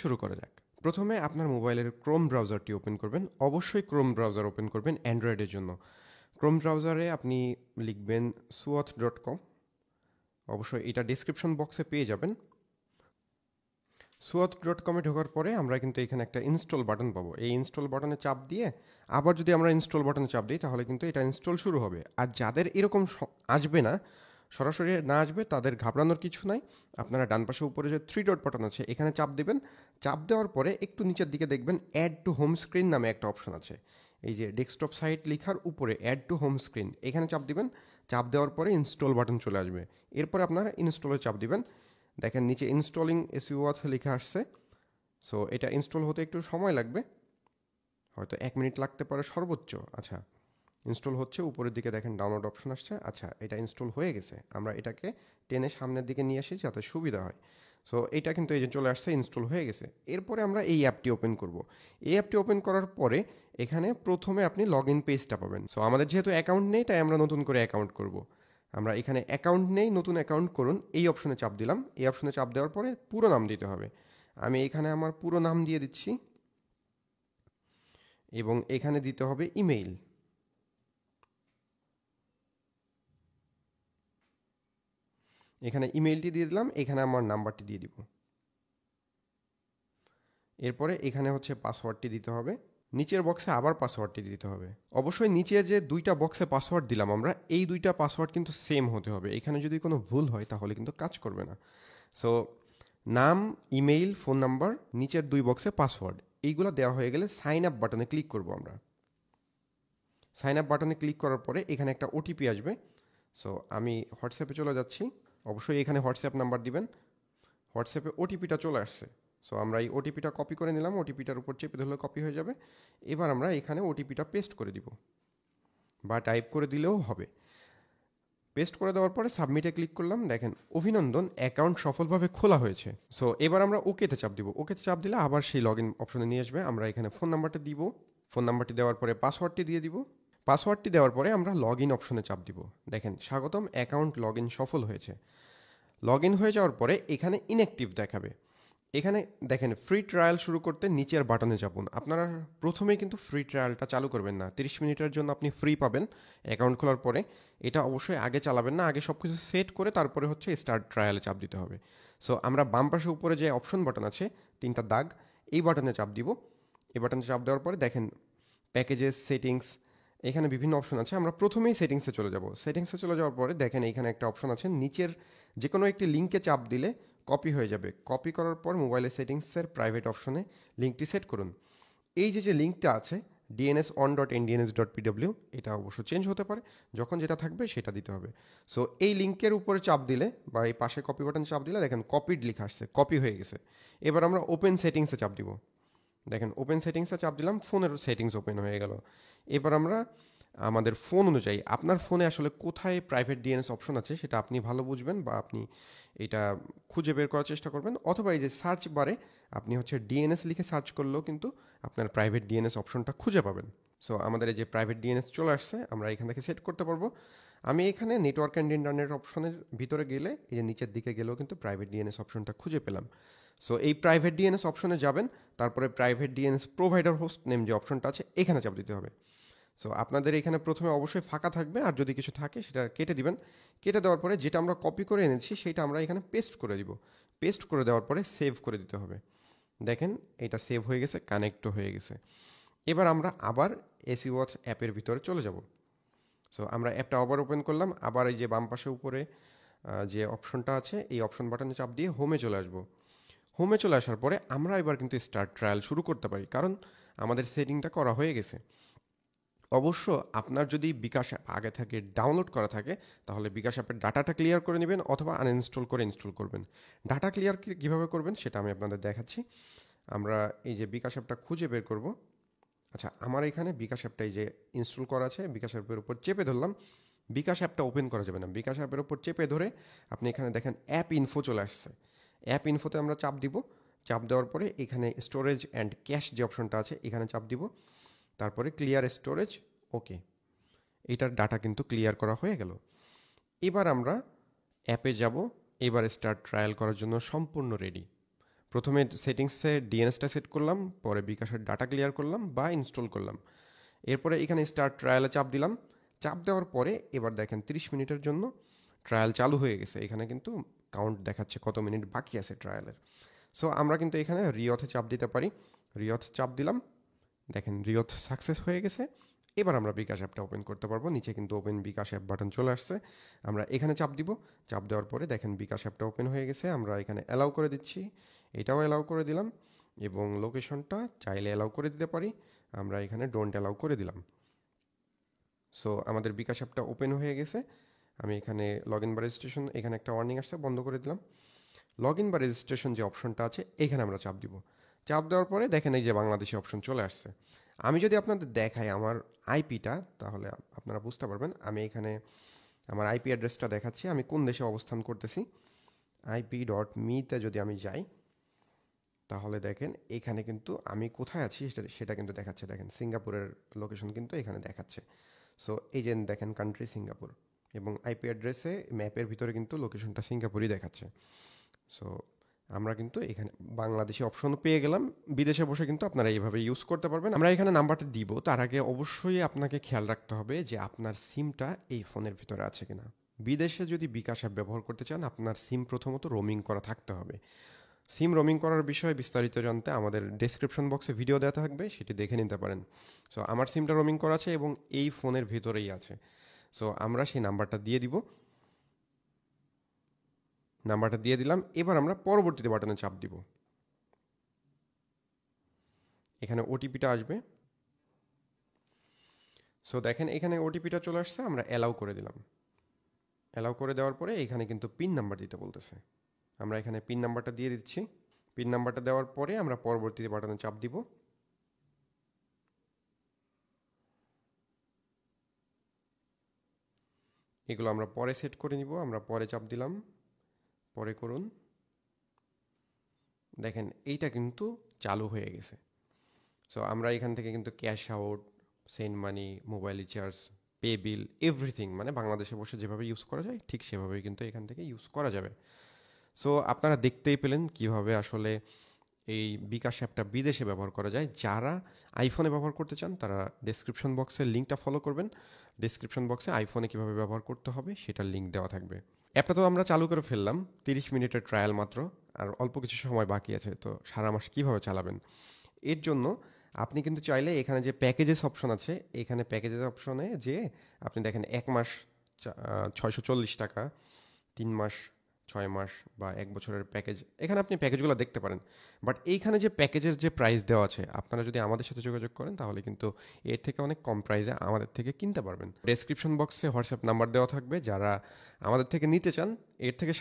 শুরু করা যাক। প্রথমে আপনার মোবাইলের ক্রোম ব্রাউজারটি ওপেন করবেন। অবশ্যই ক্রোম ব্রাউজার ওপেন করবেন অ্যান্ড্রয়েডের জন্য। ক্রোম ব্রাউজারে আপনি লিখবেন suauth.com। অবশ্যই এটা ডেসক্রিপশন বক্সে পেয়ে যাবেন। suauth.com এ ঢোকার পরে আমরা কিন্তু এখানে একটা ইনস্টল বাটন পাবো। এই ইনস্টল বাটনে চাপ দিয়ে আবার যদি আমরা ইনস্টল বাটনে চাপ দিই তাহলে কিন্তু এটা ইনস্টল শুরু হবে। আর যাদের এরকম আসবে না, সরাসরি না আসবে, তাদের ঘাবড়ানোর কিছু নাই। আপনারা ডান পাশে উপরে যে থ্রি ডট বাটন আছে এখানে চাপ দেবেন। চাপ দেওয়ার পরে একটু নিচের দিকে দেখবেন অ্যাড টু হোম স্ক্রিন নামে একটা অপশন আছে। এই যে ডেস্কটপ সাইট লেখার উপরে অ্যাড টু হোম স্ক্রিন এখানে চাপ দিবেন। চাপ দেওয়ার পরে ইনস্টল বাটন চলে আসবে। এরপরে আপনারা ইনস্টলে চাপ দিবেন। দেখেন নিচে ইনস্টলিং SUAuth লেখা আসছে। সো এটা ইনস্টল হতে একটু সময় লাগবে, হয়তো 1 মিনিট লাগতে পারে সর্বোচ্চ। আচ্ছা, ইনস্টল হচ্ছে, উপরের দিকে দেখেন ডাউনলোড অপশন আসছে। আচ্ছা, এটা ইনস্টল হয়ে গেছে। আমরা এটাকে টেনে সামনের দিকে নিয়ে আসি যাতে সুবিধা হয়। সো এটা কিন্তু এই যে চলে আসছে, ইনস্টল হয়ে গেছে। এরপরে আমরা এই অ্যাপটি ওপেন করব। এই অ্যাপটি ওপেন করার পরে এখানে প্রথমে আপনি লগ ইন পেজটা পাবেন। সো আমাদের যেহেতু অ্যাকাউন্ট নেই তাই আমরা নতুন করে অ্যাকাউন্ট করব। আমরা এখানে অ্যাকাউন্ট নেই, নতুন অ্যাকাউন্ট করুন, এই অপশনে চাপ দিলাম। এই অপশনে চাপ দেওয়ার পরে পুরো নাম দিতে হবে। আমি এখানে আমার পুরো নাম দিয়ে দিচ্ছি এবং এখানে দিতে হবে ইমেইল। এখানে ইমেইলটি দিয়ে দিলাম, এখানে আমার নাম্বারটি দিয়ে দিব। এরপরে এখানে হচ্ছে পাসওয়ার্ডটি দিতে হবে। নিচের বক্সে আবার পাসওয়ার্ডটি দিতে হবে। অবশ্যই নিচে যে দুইটা বক্সে পাসওয়ার্ড দিলাম আমরা, এই দুইটা পাসওয়ার্ড কিন্তু সেম হতে হবে। এখানে যদি কোনো ভুল হয় তাহলে কিন্তু কাজ করবে না। সো নাম, ইমেইল, ফোন নাম্বার, নিচের দুই বক্সে পাসওয়ার্ড, এইগুলো দেওয়া হয়ে গেলে সাইন আপ বাটনে ক্লিক করব আমরা। সাইন আপ বাটনে ক্লিক করার পরে এখানে একটা ওটিপি আসবে। সো আমি হোয়াটসঅ্যাপে চলে যাচ্ছি। অবশ্যই এখানে হোয়াটসঅ্যাপ নাম্বার দিবেন। হোয়াটসঅ্যাপে ওটিপিটা চলে আসছে। সো আমরা এই ওটিপিটা কপি করে নিলাম। ওটিপিটার উপর চেপে ধরলে কপি হয়ে যাবে। এবার আমরা এখানে ওটিপিটা পেস্ট করে দিব, বা টাইপ করে দিলেও হবে। পেস্ট করে দেওয়ার পরে সাবমিটে ক্লিক করলাম। দেখেন অভিনন্দন, অ্যাকাউন্ট সফলভাবে খোলা হয়েছে। সো এবার আমরা ওকেতে চাপ দিব। ওকেতে চাপ দিলে আবার সেই লগ ইন অপশনে নিয়ে আসবে। আমরা এখানে ফোন নাম্বারটা দিব। ফোন নাম্বারটি দেওয়ার পরে পাসওয়ার্ডটি দিয়ে দিব। পাসওয়ার্ডটি দেওয়ার পরে আমরা লগ ইন অপশনে চাপ দিব। দেখেন স্বাগতম, অ্যাকাউন্ট লগ ইন সফল হয়েছে। লগ ইন হয়ে যাওয়ার পরে এখানে ইনঅ্যাক্টিভ দেখাবে। এখানে দেখেন ফ্রি ট্রায়াল শুরু করতে নিচের বাটনে চাপুন। আপনারা প্রথমেই কিন্তু ফ্রি ট্রায়ালটা চালু করবেন না। 30 মিনিটের জন্য আপনি ফ্রি পাবেন অ্যাকাউন্ট খোলার পরে। এটা অবশ্যই আগে চালাবেন না, আগে সব কিছু সেট করে তারপরে হচ্ছে স্টার্ট ট্রায়ালে চাপ দিতে হবে। সো আমরা বাম পাশে উপরে যে অপশন বাটন আছে, তিনটা দাগ, এই বাটনে চাপ দিব। এই বাটনে চাপ দেওয়ার পরে দেখেন প্যাকেজেস, সেটিংস, এখানে বিভিন্ন অপশন আছে। আমরা প্রথমেই সেটিংসে চলে যাব। সেটিংসে চলে যাওয়ার পরে দেখেন এইখানে একটা অপশন আছে, নিচের যে কোনো একটি লিঙ্কে চাপ দিলে কপি হয়ে যাবে। কপি করার পর মোবাইলের সেটিংসের প্রাইভেট অপশনে লিঙ্কটি সেট করুন। এই যে লিঙ্কটা আছে dns1.ndns.pw, এটা অবশ্য চেঞ্জ হতে পারে, যখন যেটা থাকবে সেটা দিতে হবে। সো এই লিঙ্কের উপরে চাপ দিলে বা এই পাশে কপি বাটন চাপ দিলে দেখেন কপিড লেখা আসছে, কপি হয়ে গেছে। এবার আমরা ওপেন সেটিংসে চাপ দিব। দেখেন ওপেন সেটিংসে চাপ দিলাম, ফোনের সেটিংস ওপেন হয়ে গেল। এবার আমরা আমাদের ফোন অনুযায়ী আপনার ফোনে আসলে কোথায় প্রাইভেট ডিএনএস অপশন আছে সেটা আপনি ভালো বুঝবেন, বা আপনি এটা খুঁজে বের করার চেষ্টা করবেন, অথবা এই যে সার্চ বারে আপনি হচ্ছে ডিএনএস লিখে সার্চ করলেও কিন্তু আপনার প্রাইভেট ডিএনএস অপশনটা খুঁজে পাবেন। সো আমাদের এই যে প্রাইভেট ডিএনএস চলে আসছে, আমরা এখান থেকে সেট করতে পারবো। আমি এখানে নেটওয়ার্ক অ্যান্ড ইন্টারনেট অপশনের ভিতরে গেলে এই যে নিচের দিকে গেলেও কিন্তু প্রাইভেট ডিএনএস অপশনটা খুঁজে পেলাম। সো এই প্রাইভেট ডিএনএস অপশনে যাবেন, তারপরে private DNS provider host name যে অপশনটা আছে এখানে চাপ দিতে হবে। সো আপনাদের এখানে প্রথমে অবশ্যই ফাঁকা থাকবে, আর যদি কিছু থাকে সেটা কেটে দিবেন। কেটে দেওয়ার পরে যেটা আমরা কপি করে এনেছি সেটা আমরা এখানে পেস্ট করে দিব। পেস্ট করে দেওয়ার পরে সেভ করে দিতে হবে। দেখেন এটা সেভ হয়ে গেছে, কানেক্টও হয়ে গেছে। এবার আমরা আবার SUAuth অ্যাপের ভিতরে চলে যাব। সো আমরা অ্যাপটা আবার ওপেন করলাম। আবার এই যে বাম পাশে উপরে যে অপশনটা আছে এই অপশন বাটনে চাপ দিয়ে হোমে চলে আসবো। হোমে চলে আসার পরে আমরা এবার কিন্তু স্টার্ট ট্রায়াল শুরু করতে পারি, কারণ আমাদের সেটিংটা করা হয়ে গেছে। অবশ্য আপনার যদি বিকাশ অ্যাপ আগে থেকে ডাউনলোড করা থাকে তাহলে বিকাশ অ্যাপের ডাটাটা ক্লিয়ার করে নেবেন, অথবা আনইনস্টল করে ইনস্টল করবেন। ডাটা ক্লিয়ার কীভাবে করবেন সেটা আমি আপনাদের দেখাচ্ছি। আমরা এই যে বিকাশ অ্যাপটা খুঁজে বের করব। আচ্ছা, আমার এখানে বিকাশ অ্যাপটা এই যে ইনস্টল করা আছে, বিকাশ অ্যাপের উপর চেপে ধরলাম। বিকাশ অ্যাপটা ওপেন করা যাবে না, বিকাশ অ্যাপের উপর চেপে ধরে আপনি এখানে দেখেন অ্যাপ ইনফো চলে আসছে। অ্যাপ ইনফোতে আমরা চাপ দিব। চাপ দেওয়ার পরে এখানে স্টোরেজ অ্যান্ড ক্যাশ যে অপশনটা আছে এখানে চাপ দিব। তারপরে ক্লিয়ার স্টোরেজ, ওকে, এটার ডাটা কিন্তু ক্লিয়ার করা হয়ে গেল। এবার আমরা অ্যাপে যাব। এবার স্টার্ট ট্রায়াল করার জন্য সম্পূর্ণ রেডি। প্রথমে সেটিংসে ডিএনএসটা সেট করলাম, পরে বিকাশের ডাটা ক্লিয়ার করলাম বা ইনস্টল করলাম। এরপরে এখানে স্টার্ট ট্রায়ালে চাপ দিলাম। চাপ দেওয়ার পরে এবার দেখেন 30 মিনিটের জন্য ট্রায়াল চালু হয়ে গেছে। এখানে কিন্তু কাউন্ট দেখাচ্ছে কত মিনিট বাকি আছে ট্রায়ালের। সো আমরা কিন্তু এখানে রিওথে চাপ দিতে পারি। রিওথ চাপ দিলাম, দেখেন রিওথ সাকসেস হয়ে গেছে। এবার আমরা বিকাশ অ্যাপটা ওপেন করতে পারবো। নিচে কিন্তু ওপেন বিকাশ অ্যাপ বাটন চলে আসছে। আমরা এখানে চাপ দিব। চাপ দেওয়ার পরে দেখেন বিকাশ অ্যাপটা ওপেন হয়ে গেছে। আমরা এখানে অ্যালাউ করে দিচ্ছি, এটাও অ্যালাউ করে দিলাম, এবং লোকেশনটা চাইলে অ্যালাউ করে দিতে পারি, আমরা এখানে ডোন্ট অ্যালাউ করে দিলাম। সো আমাদের বিকাশ অ্যাপটা ওপেন হয়ে গেছে। আমি এখানে লগ ইন বা রেজিস্ট্রেশন, এখানে একটা ওয়ার্নিং আসছে, বন্ধ করে দিলাম। লগ ইন বা রেজিস্ট্রেশন যে অপশনটা আছে এখানে আমরা চাপ দিব। চাপ দেওয়ার পরে দেখেন এই যে বাংলাদেশি অপশন চলে আসছে। আমি যদি আপনাদের দেখাই আমার আইপিটা, তাহলে আপনারা বুঝতে পারবেন। আমি এখানে আমার আইপি অ্যাড্রেসটা দেখাচ্ছি, আমি কোন দেশে অবস্থান করতেছি। IP.me-তে যদি আমি যাই, তাহলে দেখেন এখানে কিন্তু আমি কোথায় আছি সেটা কিন্তু দেখাচ্ছে। দেখেন সিঙ্গাপুরের লোকেশন কিন্তু এখানে দেখাচ্ছে। সো এই যে দেখেন কান্ট্রি সিঙ্গাপুর, এবং আইপি অ্যাড্রেসে ম্যাপের ভিতরে কিন্তু লোকেশনটা সিঙ্গাপুরই দেখাচ্ছে। সো আমরা কিন্তু এখানে বাংলাদেশি অপশনও পেয়ে গেলাম। বিদেশে বসে কিন্তু আপনারা এইভাবে ইউজ করতে পারবেন। আমরা এখানে নাম্বারটা দিব, তার আগে অবশ্যই আপনাকে খেয়াল রাখতে হবে যে আপনার সিমটা এই ফোনের ভিতরে আছে কিনা। বিদেশে যদি বিকাশ অ্যাপ ব্যবহার করতে চান, আপনার সিম প্রথমত রোমিং করা থাকতে হবে। সিম রোমিং করার বিষয়ে বিস্তারিত জানতে আমাদের ডেসক্রিপশন বক্সে ভিডিও দেওয়া থাকবে, সেটি দেখে নিতে পারেন। সো আমার সিমটা রোমিং করা আছে এবং এই ফোনের ভিতরেই আছে। সো আমরা সেই নাম্বারটা দিয়ে দিব। নাম্বারটা দিয়ে দিলাম। এবার আমরা পরবর্তীতে বাটনে চাপ দিব। এখানে ওটিপিটা আসবে। সো দেখেন এখানে ওটিপিটা চলে আসছে, আমরা অ্যালাউ করে দিলাম। অ্যালাউ করে দেওয়ার পরে এখানে কিন্তু পিন নাম্বার দিতে বলতেছে। আমরা এখানে পিন নাম্বারটা দিয়ে দিচ্ছি। পিন নাম্বারটা দেওয়ার পরে আমরা পরবর্তীতে বাটনে চাপ দিব। এগুলো আমরা পরে সেট করে নিব। আমরা পরে চাপ দিলাম, পরে করুন। দেখেন এইটা কিন্তু চালু হয়ে গেছে। সো আমরা এখান থেকে কিন্তু cash out, send money, mobile recharge, pay বিল, এভরিথিং, মানে বাংলাদেশে বসে যেভাবে ইউজ করা যায় ঠিক সেভাবেই কিন্তু এখান থেকে ইউজ করা যাবে। সো আপনারা দেখতেই পেলেন কিভাবে আসলে এই বিকাশ অ্যাপটা বিদেশে ব্যবহার করা যায়। যারা আইফোনে ব্যবহার করতে চান তারা ডেসক্রিপশন বক্সের লিঙ্কটা ফলো করবেন। ডেসক্রিপশন বক্সে আইফোনে কীভাবে ব্যবহার করতে হবে সেটার লিঙ্ক দেওয়া থাকবে। অ্যাপটা তো আমরা চালু করে ফেললাম, 30 মিনিটের ট্রায়াল মাত্র, আর অল্প কিছু সময় বাকি আছে। তো সারা মাস কীভাবে চালাবেন, এর জন্য আপনি কিন্তু চাইলে এখানে যে প্যাকেজেস অপশন আছে, এখানে প্যাকেজেস অপশনে যে আপনি দেখেন 1 মাস 640 টাকা, 3 মাস, 6 মাস বা 1 বছরের প্যাকেজ, এখানে আপনি প্যাকেজগুলো দেখতে পারেন। বাট এইখানে যে প্যাকেজের যে প্রাইস দেওয়া আছে, আপনারা যদি আমাদের সাথে যোগাযোগ করেন তাহলে কিন্তু এর থেকে অনেক কম প্রাইসে আমাদের থেকে কিনতে পারবেন। ডেসক্রিপশন বক্সে হোয়াটসঅ্যাপ নাম্বার দেওয়া থাকবে, যারা আমাদের থেকে নিতে চান এর থেকে